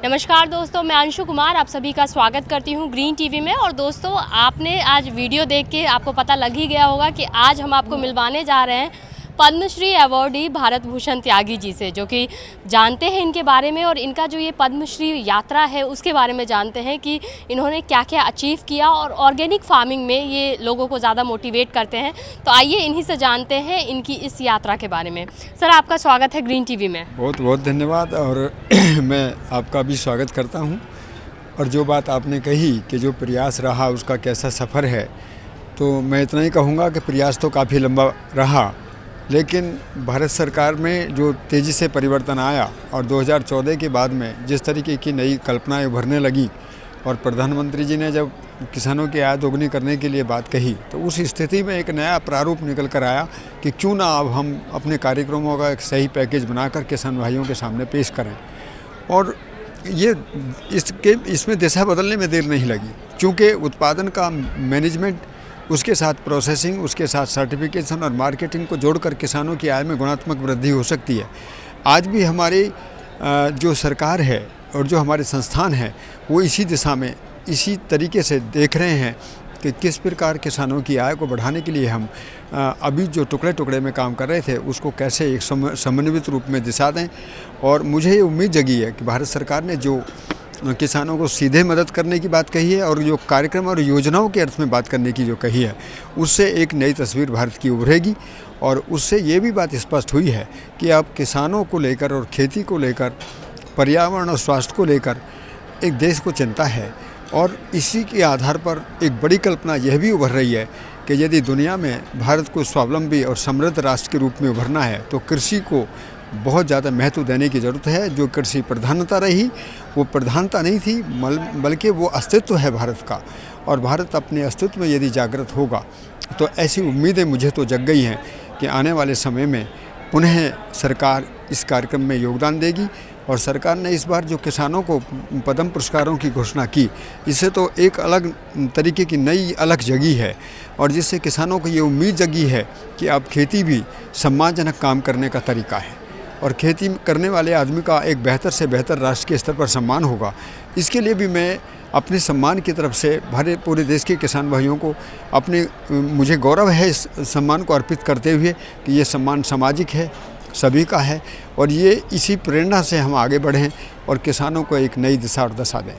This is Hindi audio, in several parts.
नमस्कार दोस्तों, मैं अंशु कुमार आप सभी का स्वागत करती हूं ग्रीन टीवी में। और दोस्तों, आपने आज वीडियो देख के आपको पता लग ही गया होगा कि आज हम आपको मिलवाने जा रहे हैं पद्मश्री अवॉर्डी भारत भूषण त्यागी जी से, जो कि जानते हैं इनके बारे में और इनका जो ये पद्मश्री यात्रा है उसके बारे में जानते हैं कि इन्होंने क्या क्या अचीव किया और ऑर्गेनिक फार्मिंग में ये लोगों को ज़्यादा मोटिवेट करते हैं। तो आइए इन्हीं से जानते हैं इनकी इस यात्रा के बारे में। सर, आपका स्वागत है ग्रीन टीवी में। बहुत बहुत धन्यवाद। और मैं आपका भी स्वागत करता हूं। और जो बात आपने कही कि जो प्रयास रहा उसका कैसा सफ़र है, तो मैं इतना ही कहूँगा कि प्रयास तो काफ़ी लंबा रहा, लेकिन भारत सरकार में जो तेज़ी से परिवर्तन आया और 2014 के बाद में जिस तरीके की नई कल्पनाएं उभरने लगी और प्रधानमंत्री जी ने जब किसानों की आय दोगुनी करने के लिए बात कही, तो उस स्थिति में एक नया प्रारूप निकल कर आया कि क्यों ना अब हम अपने कार्यक्रमों का एक सही पैकेज बनाकर किसान भाइयों के सामने पेश करें। और ये इसमें दिशा बदलने में देर नहीं लगी, क्योंकि उत्पादन का मैनेजमेंट, उसके साथ प्रोसेसिंग, उसके साथ सर्टिफिकेशन और मार्केटिंग को जोड़कर किसानों की आय में गुणात्मक वृद्धि हो सकती है। आज भी हमारी जो सरकार है और जो हमारे संस्थान हैं वो इसी दिशा में, इसी तरीके से देख रहे हैं कि किस प्रकार किसानों की आय को बढ़ाने के लिए हम अभी जो टुकड़े टुकड़े में काम कर रहे थे उसको कैसे एक समन्वित रूप में दिशा दें। और मुझे ये उम्मीद जगी है कि भारत सरकार ने जो किसानों को सीधे मदद करने की बात कही है और जो कार्यक्रम और योजनाओं के अर्थ में बात करने की जो कही है, उससे एक नई तस्वीर भारत की उभरेगी। और उससे ये भी बात स्पष्ट हुई है कि अब किसानों को लेकर और खेती को लेकर, पर्यावरण और स्वास्थ्य को लेकर एक देश को चिंता है। और इसी के आधार पर एक बड़ी कल्पना यह भी उभर रही है कि यदि दुनिया में भारत को स्वावलंबी और समृद्ध राष्ट्र के रूप में उभरना है तो कृषि को बहुत ज़्यादा महत्व देने की ज़रूरत है। जो कृषि प्रधानता रही वो प्रधानता नहीं थी, बल्कि वो अस्तित्व है भारत का। और भारत अपने अस्तित्व में यदि जागृत होगा तो ऐसी उम्मीदें मुझे तो जग गई हैं कि आने वाले समय में पुनः सरकार इस कार्यक्रम में योगदान देगी। और सरकार ने इस बार जो किसानों को पद्म पुरस्कारों की घोषणा की, इससे तो एक अलग तरीके की नई अलग जगी है और जिससे किसानों को ये उम्मीद जगी है कि अब खेती भी सम्मानजनक काम करने का तरीका है और खेती करने वाले आदमी का एक बेहतर से बेहतर राष्ट्र के स्तर पर सम्मान होगा। इसके लिए भी मैं अपने सम्मान की तरफ से पूरे देश के किसान भाइयों को मुझे गौरव है इस सम्मान को अर्पित करते हुए कि ये सम्मान सामाजिक है, सभी का है। और ये इसी प्रेरणा से हम आगे बढ़ें और किसानों को एक नई दिशा और दशा दें।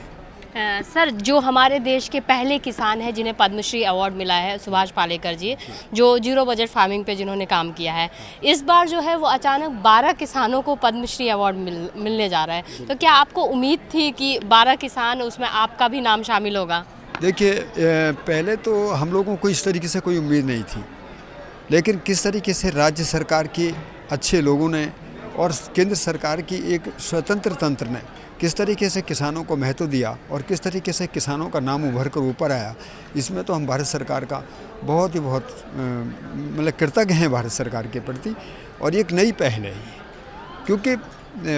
सर, जो हमारे देश के पहले किसान हैं जिन्हें पद्मश्री अवार्ड मिला है, सुभाष पालेकर जी, जो जीरो बजट फार्मिंग पे जिन्होंने काम किया है, इस बार जो है वो अचानक 12 किसानों को पद्मश्री अवार्ड मिलने जा रहा है। तो क्या आपको उम्मीद थी कि 12 किसान, उसमें आपका भी नाम शामिल होगा? देखिए, पहले तो हम लोगों को इस तरीके से कोई उम्मीद नहीं थी, लेकिन किस तरीके से राज्य सरकार के अच्छे लोगों ने और केंद्र सरकार की एक स्वतंत्र तंत्र ने किस तरीके से किसानों को महत्व दिया और किस तरीके से किसानों का नाम उभर कर ऊपर आया, इसमें तो हम भारत सरकार का बहुत मतलब कृतज्ञ हैं भारत सरकार के प्रति। और एक नई पहल है, क्योंकि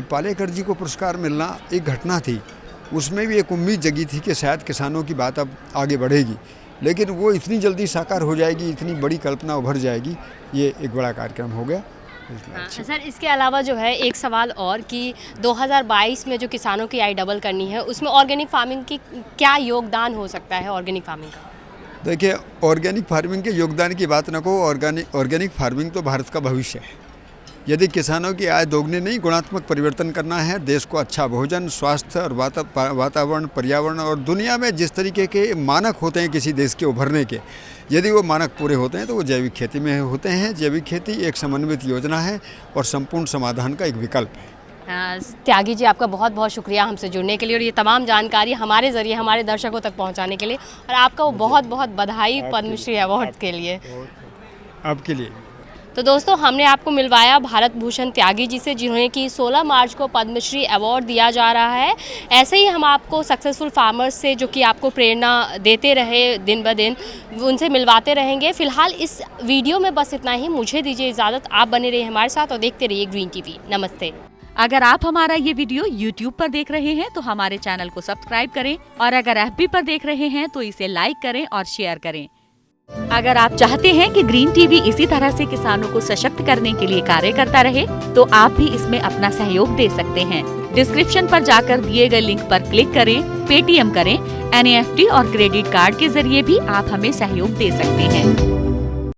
पालेकर जी को पुरस्कार मिलना एक घटना थी, उसमें भी एक उम्मीद जगी थी कि शायद किसानों की बात अब आगे बढ़ेगी, लेकिन वो इतनी जल्दी साकार हो जाएगी, इतनी बड़ी कल्पना उभर जाएगी, ये एक बड़ा कार्यक्रम हो गया। हाँ, सर, इसके अलावा जो है एक सवाल और कि 2022 में जो किसानों की आय डबल करनी है, उसमें ऑर्गेनिक फार्मिंग की क्या योगदान हो सकता है ऑर्गेनिक फार्मिंग का? देखिए, ऑर्गेनिक फार्मिंग के योगदान की बात न को, ऑर्गेनिक फार्मिंग तो भारत का भविष्य है। यदि किसानों की आय दोगुनी नहीं, गुणात्मक परिवर्तन करना है, देश को अच्छा भोजन, स्वास्थ्य और वातावरण, पर्यावरण और दुनिया में जिस तरीके के मानक होते हैं किसी देश के उभरने के, यदि वो मानक पूरे होते हैं तो वो जैविक खेती में होते हैं। जैविक खेती एक समन्वित योजना है और संपूर्ण समाधान का एक विकल्प है। त्यागी जी, आपका बहुत बहुत शुक्रिया हमसे जुड़ने के लिए और ये तमाम जानकारी हमारे ज़रिए हमारे दर्शकों तक पहुंचाने के लिए। और आपका वो बहुत बहुत बधाई पद्मश्री अवार्ड के लिए। आपके लिए। तो दोस्तों, हमने आपको मिलवाया भारत भूषण त्यागी जी से, जिन्होंने कि 16 मार्च को पद्मश्री अवार्ड दिया जा रहा है। ऐसे ही हम आपको सक्सेसफुल फार्मर्स से, जो कि आपको प्रेरणा देते रहे दिन ब दिन, उनसे मिलवाते रहेंगे। फिलहाल इस वीडियो में बस इतना ही। मुझे दीजिए इजाज़त। आप बने रहिए हमारे साथ और देखते रहिए ग्रीन टीवी। नमस्ते। अगर आप हमारा ये वीडियो YouTube पर देख रहे हैं तो हमारे चैनल को सब्सक्राइब करें और अगर FB पर देख रहे हैं तो इसे लाइक करें और शेयर करें। अगर आप चाहते हैं कि ग्रीन टीवी इसी तरह से किसानों को सशक्त करने के लिए कार्य करता रहे, तो आप भी इसमें अपना सहयोग दे सकते हैं। डिस्क्रिप्शन पर जाकर दिए गए लिंक पर क्लिक करें, पेटीएम करें, NEFT और क्रेडिट कार्ड के जरिए भी आप हमें सहयोग दे सकते हैं।